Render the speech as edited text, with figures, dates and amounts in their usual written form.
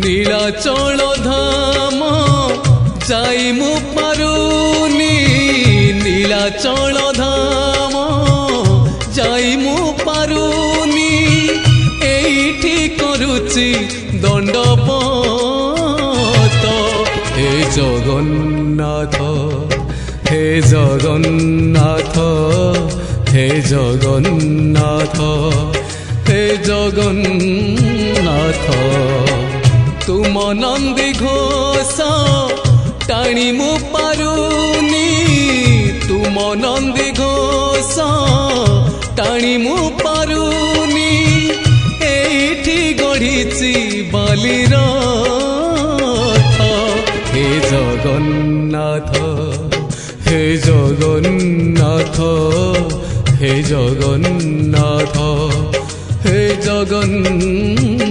নীলাচল ধাম যাই মু পারুনি নীলাচল ধাম যাই মু পারুনি এইটি করুচি দণ্ডপত হে জগন্নাথ হে জগন্নাথ হে জগন্নাথ হে জগন্নাথ তুম নন্দী ঘোষ টাণি মু পারুনি তুম নন্দী ঘোষ টাণি মু পারুনি এইটি গড়িছি বালির হে জগন্নাথ হে জগন্নাথ হে জগন্নাথ হে জগন্নাথ